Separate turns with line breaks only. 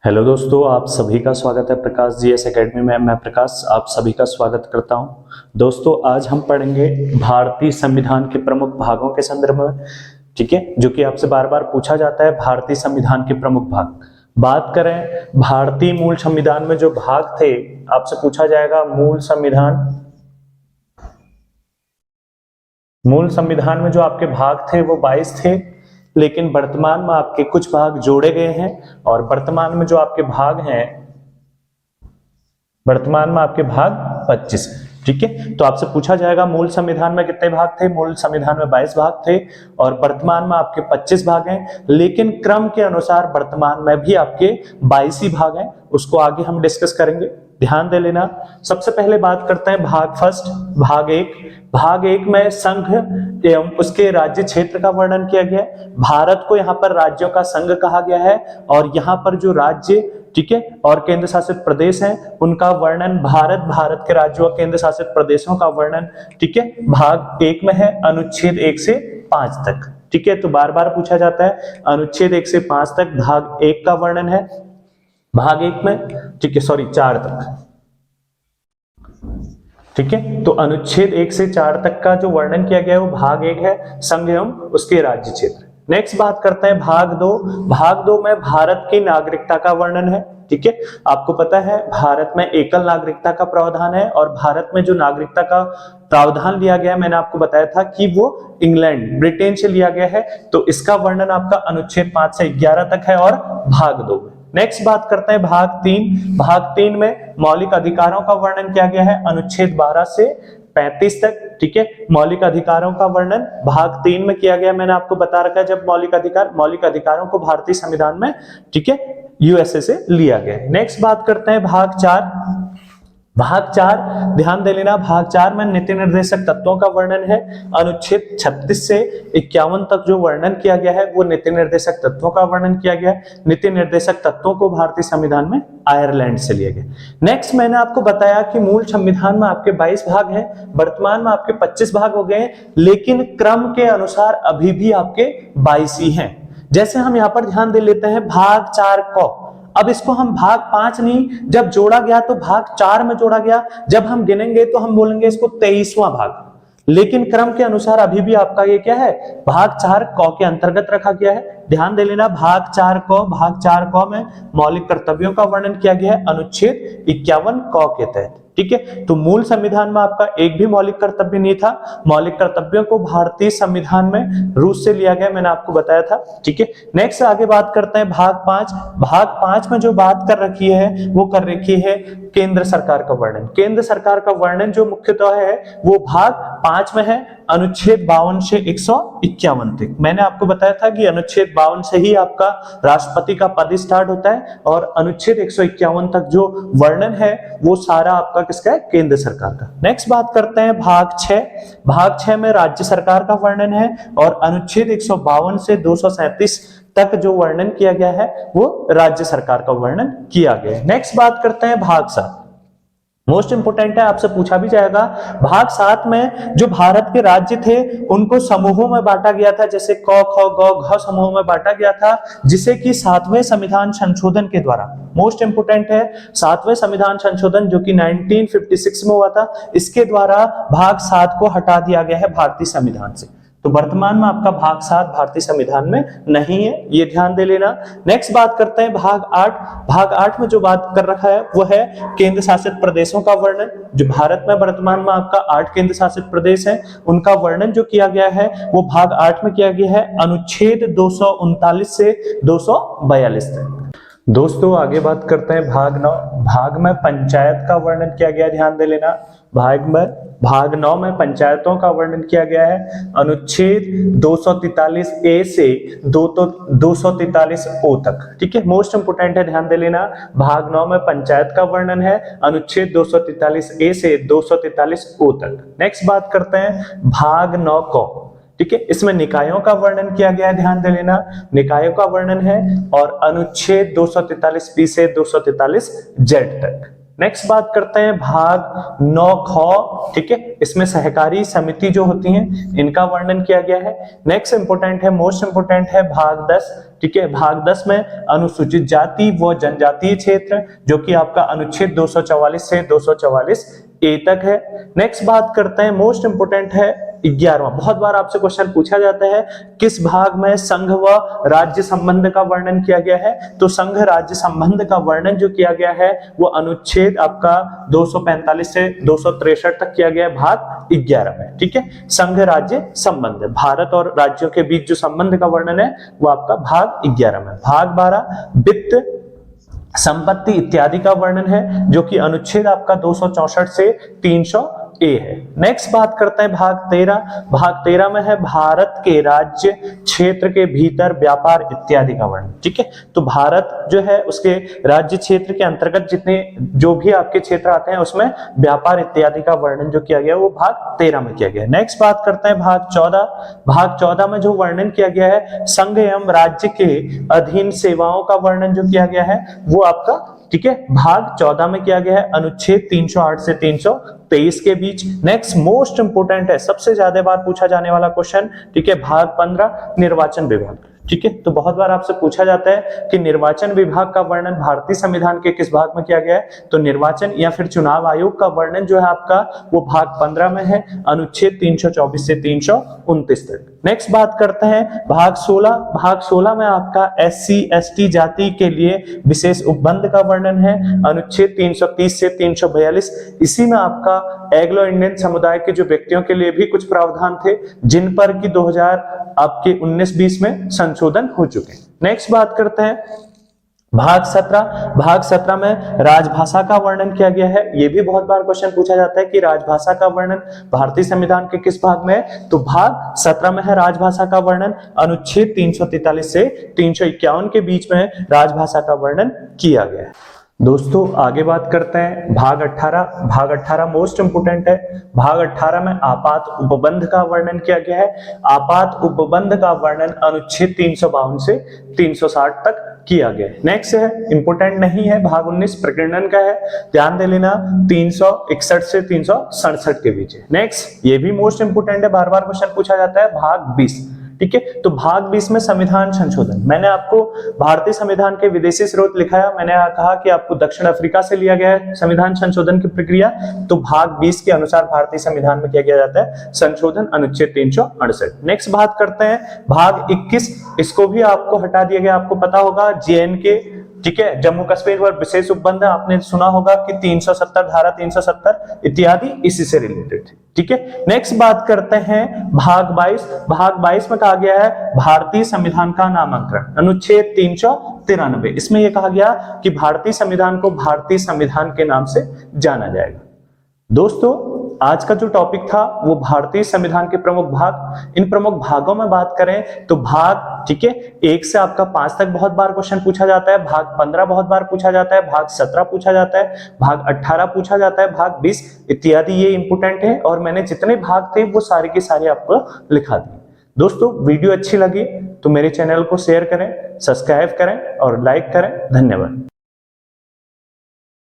Hello दोस्तों, आप सभी का स्वागत है प्रकाश जीएस एकेडमी में। मैं प्रकाश आप सभी का स्वागत करता हूं। दोस्तों, आज हम पढ़ेंगे भारतीय संविधान के प्रमुख भागों के संदर्भ में, ठीक है, जो कि आपसे बार बार पूछा जाता है। भारतीय संविधान के प्रमुख भाग बात करें, भारतीय मूल संविधान में जो भाग थे, आपसे पूछा जाएगा मूल संविधान में जो आपके भाग थे वो 22 थे, लेकिन वर्तमान में आपके कुछ भाग जोड़े गए हैं और वर्तमान में जो आपके भाग हैं, वर्तमान में आपके भाग 25 हैं। ठीक है, तो आपसे पूछा जाएगा मूल संविधान में कितने भाग थे। मूल संविधान में 22 भाग थे और वर्तमान में आपके 25 भाग हैं, लेकिन क्रम के अनुसार वर्तमान में भी आपके 22 ही भाग हैं। उसको आगे हम डिस्कस करेंगे, ध्यान दे लेना। सबसे पहले बात करते हैं भाग फर्स्ट, भाग एक। भाग एक में संघ एवं उसके राज्य क्षेत्र का वर्णन किया गया है। भारत को यहाँ पर राज्यों का संघ कहा गया है और यहाँ पर जो राज्य, ठीक है, और केंद्र शासित प्रदेश हैं उनका वर्णन, भारत के राज्यों और केंद्र शासित प्रदेशों का वर्णन, ठीक है, भाग एक में है, अनुच्छेद 1 से 5 तक। ठीक है, तो बार बार पूछा जाता है, अनुच्छेद 1 से 5 तक भाग एक का वर्णन है भाग एक में, ठीक है, सॉरी 4 तक। ठीक है, तो अनुच्छेद 1 से 4 तक का जो वर्णन किया गया है वो भाग एक है, संघ एवं उसके राज्य क्षेत्र। नेक्स्ट बात करते हैं भाग दो। भाग दो में भारत की नागरिकता का वर्णन है। ठीक है, आपको पता है भारत में एकल नागरिकता का प्रावधान है और भारत में जो नागरिकता का प्रावधान लिया गया है, मैंने आपको बताया था कि वो इंग्लैंड, ब्रिटेन से लिया गया है। तो इसका वर्णन आपका अनुच्छेद 5 से 11 तक है और भाग दो में। नेक्स्ट बात करते हैं भाग तीन। भाग तीन में मौलिक अधिकारों का वर्णन किया गया है, अनुच्छेद 12 से 35 तक। ठीक है, मौलिक अधिकारों का वर्णन भाग तीन में किया गया। मैंने आपको बता रखा है जब मौलिक अधिकारों को भारतीय संविधान में, ठीक है, यूएसए से लिया गया है। नेक्स्ट बात करते हैं भाग चार। भाग चार, ध्यान दे लेना, भाग चार में नीति निर्देशक तत्वों का वर्णन है। अनुच्छेद 36 से 51 तक जो वर्णन किया गया है वो नीति निर्देशक तत्वों का वर्णन किया गया है। नीति निर्देशक तत्वों को भारतीय संविधान में आयरलैंड से लिया गया। नेक्स्ट, मैंने आपको बताया कि मूल संविधान में आपके 22 भाग हैं, वर्तमान में आपके 25 भाग हो गए, लेकिन क्रम के अनुसार अभी भी आपके 22 ही हैं। जैसे हम यहाँ पर ध्यान दे लेते हैं भाग 4 को, अब इसको हम भाग 5 नहीं, जब जोड़ा गया तो भाग 4 में जोड़ा गया, जब हम गिनेंगे तो हम बोलेंगे इसको 23वां भाग, लेकिन क्रम के अनुसार अभी भी आपका ये क्या है, भाग 4 क के अंतर्गत रखा गया है। ध्यान दे लेना, भाग 4 क में मौलिक कर्तव्यों का वर्णन किया गया है अनुच्छेद 51 क के तहत। ठीक है, तो मूल संविधान में आपका एक भी मौलिक कर्तव्य नहीं था। मौलिक कर्तव्यों को भारतीय संविधान में रूस से लिया गया, मैंने आपको बताया था। ठीक है, नेक्स्ट आगे बात करते हैं भाग 5। भाग 5 में जो बात कर रखी है वो कर रखी है केंद्र सरकार का वर्णन। केंद्र सरकार का वर्णन जो मुख्यतः है वो भाग 5 में है, अनुच्छेद 52 से 151 तक। मैंने आपको बताया था कि अनुच्छेद 52 से ही आपका राष्ट्रपति का पद स्टार्ट होता है और अनुच्छेद 151 तक जो वर्णन है वो सारा आपका किसका है, केंद्र सरकार का। नेक्स्ट बात करते हैं भाग 6। भाग 6 में राज्य सरकार का वर्णन है और अनुच्छेद 152 से 237 तक जो वर्णन किया गया है वो राज्य सरकार का वर्णन किया गया है। नेक्स्ट बात करते हैं भाग 7, मोस्ट इंपोर्टेंट है, आपसे पूछा भी जाएगा। भाग 7 में जो भारत के राज्य थे उनको समूहों में बांटा गया था, जैसे क ख ग घ समूहों में बांटा गया था, जिसे कि 7वें संविधान संशोधन के द्वारा, मोस्ट इंपोर्टेंट है, 7वें संविधान संशोधन जो कि 1956 में हुआ था, इसके द्वारा भाग 7 को हटा दिया गया है भारतीय संविधान से। तो वर्तमान में आपका भाग 7 भारतीय संविधान में नहीं है, ये ध्यान दे लेना। नेक्स्ट बात करते हैं भाग 8। भाग 8 में जो बात कर रखा है वो है केंद्र शासित प्रदेशों का वर्णन। जो भारत में वर्तमान में आपका 8 केंद्र शासित प्रदेश है, उनका वर्णन जो किया गया है वो भाग 8 में किया गया है, अनुच्छेद 239 से 242 तक। दोस्तों, आगे बात करते हैं भाग 9। भाग में पंचायत का वर्णन किया गया, ध्यान दे लेना। भाग 9 में पंचायतों का वर्णन किया गया है, अनुच्छेद 243 ए से 243 ओ तक। ठीक है, मोस्ट इंपोर्टेंट है, ध्यान दे लेना। भाग 9 में पंचायत का वर्णन है, अनुच्छेद 243 ए से 243 ओ तक। नेक्स्ट बात करते हैं भाग 9 को। ठीक है, इसमें निकायों का वर्णन किया गया है, ध्यान दे लेना, निकायों का वर्णन है और अनुच्छेद 243 बी से 243 जेड तक। नेक्स्ट बात करते हैं भाग 9 ख, ठीक है, इसमें सहकारी समिति जो होती हैं इनका वर्णन किया गया है। नेक्स्ट इंपोर्टेंट है, मोस्ट इंपोर्टेंट है भाग 10, ठीक है, भाग 10 में अनुसूचित जाति व जनजातीय क्षेत्र, जो कि आपका अनुच्छेद 244 से 244 ए तक है। नेक्स्ट बात करते हैं, मोस्ट इंपोर्टेंट है 11वां, बहुत बार आपसे क्वेश्चन पूछा जाता है किस भाग में संघ व राज्य संबंध का वर्णन किया गया है, तो संघ राज्य संबंध का वर्णन जो किया गया है वो अनुच्छेद आपका 245 से 263 तक किया गया है भाग 11 में, ठीक है। संघ राज्य संबंध, भारत और राज्यों के बीच जो संबंध का वर्णन है वो आपका भाग 11 में। भाग 12 वित्त संपत्ति इत्यादि का वर्णन है, जो कि अनुच्छेद आपका 264 से 300 ए है। नेक्स्ट बात करते हैं भाग 13, भाग 13 में है भारत के राज्य क्षेत्र के भीतर व्यापार इत्यादि का वर्णन, ठीक है। तो भारत जो है उसके राज्य क्षेत्र के अंतर्गत जितने जो भी आपके क्षेत्र आते हैं उसमें व्यापार इत्यादि का वर्णन जो किया गया वो भाग 13 में किया गया है। नेक्स्ट बात करते हैं भाग 14, भाग 14 में जो वर्णन किया गया है संघ एवं राज्य के अधीन सेवाओं का वर्णन जो किया गया है वो आपका, ठीक है, भाग 14 में किया गया है अनुच्छेद 308 से 323 के बीच। नेक्स्ट मोस्ट इंपोर्टेंट है, सबसे ज्यादा बार पूछा जाने वाला क्वेश्चन, ठीक है, भाग 15 निर्वाचन विभाग, ठीक है। तो बहुत बार आपसे पूछा जाता है कि निर्वाचन विभाग का वर्णन भारतीय संविधान के किस भाग में किया गया है, तो निर्वाचन या फिर चुनाव आयोग का वर्णन जो है आपका वो भाग 15 में है अनुच्छेद 324 से 329 तक। नेक्स्ट बात करते हैं भाग 16, भाग 16 में आपका SC ST जाति के लिए विशेष उपबंध का वर्णन है अनुच्छेद 330 से 342। इसी में आपका एंग्लो इंडियन समुदाय के जो व्यक्तियों के लिए भी कुछ प्रावधान थे जिन पर कि 2000 आपके 19-20 में संशोधन हो चुके हैं। नेक्स्ट बात करते हैं भाग 17, भाग 17 में राजभाषा का वर्णन किया गया है। यह भी बहुत बार क्वेश्चन पूछा जाता है कि राजभाषा का वर्णन भारतीय संविधान के किस भाग में है, तो भाग 17 में है राजभाषा का वर्णन अनुच्छेद 343 से 351 के बीच में राजभाषा का वर्णन किया गया है। दोस्तों आगे बात करते हैं भाग 18, भाग 18 मोस्ट इंपोर्टेंट है। भाग 18 में आपात उपबंध का वर्णन किया गया है। आपात उपबंध का वर्णन अनुच्छेद 352 से 360 तक किया गया है। नेक्स्ट है, इंपोर्टेंट नहीं है, भाग 19 प्रकीर्णन का है, ध्यान दे लेना, 361 से 367 के बीच है। नेक्स्ट ये भी मोस्ट इंपोर्टेंट है, बार बार क्वेश्चन पूछा जाता है, भाग 20, ठीक है। तो भाग 20 में संविधान संशोधन, मैंने आपको भारतीय संविधान के विदेशी स्रोत लिखाया, मैंने कहा कि आपको दक्षिण अफ्रीका से लिया गया है संविधान संशोधन की प्रक्रिया, तो भाग 20 के अनुसार भारतीय संविधान में किया गया जाता है संशोधन अनुच्छेद 368। नेक्स्ट बात करते हैं भाग 21, इसको भी आपको हटा दिया गया, आपको पता होगा JNK, ठीक है, जम्मू कश्मीर पर विशेष उपबंध, आपने सुना होगा कि 370 धारा 370 इत्यादि इसी से रिलेटेड थी, ठीक है। नेक्स्ट बात करते हैं भाग 22, भाग 22 में कहा गया है भारतीय संविधान का नामांकन अनुच्छेद 393। इसमें यह कहा गया कि भारतीय संविधान को भारतीय संविधान के नाम से जाना जाएगा। दोस्तों आज का जो टॉपिक था वो भारतीय संविधान के प्रमुख भाग, इन प्रमुख भागों में बात करें तो भाग, ठीक है, 1 से आपका 5 तक बहुत बार क्वेश्चन पूछा जाता है, भाग 15 बहुत बार पूछा जाता है, भाग 17 पूछा जाता है, भाग 18 पूछा जाता है, भाग 20 इत्यादि ये इंपोर्टेंट है, और मैंने जितने भाग थे वो सारे के सारे आपको लिखा दिए। दोस्तों वीडियो अच्छी लगी तो मेरे चैनल को शेयर करें, सब्सक्राइब करें और लाइक करें। धन्यवाद।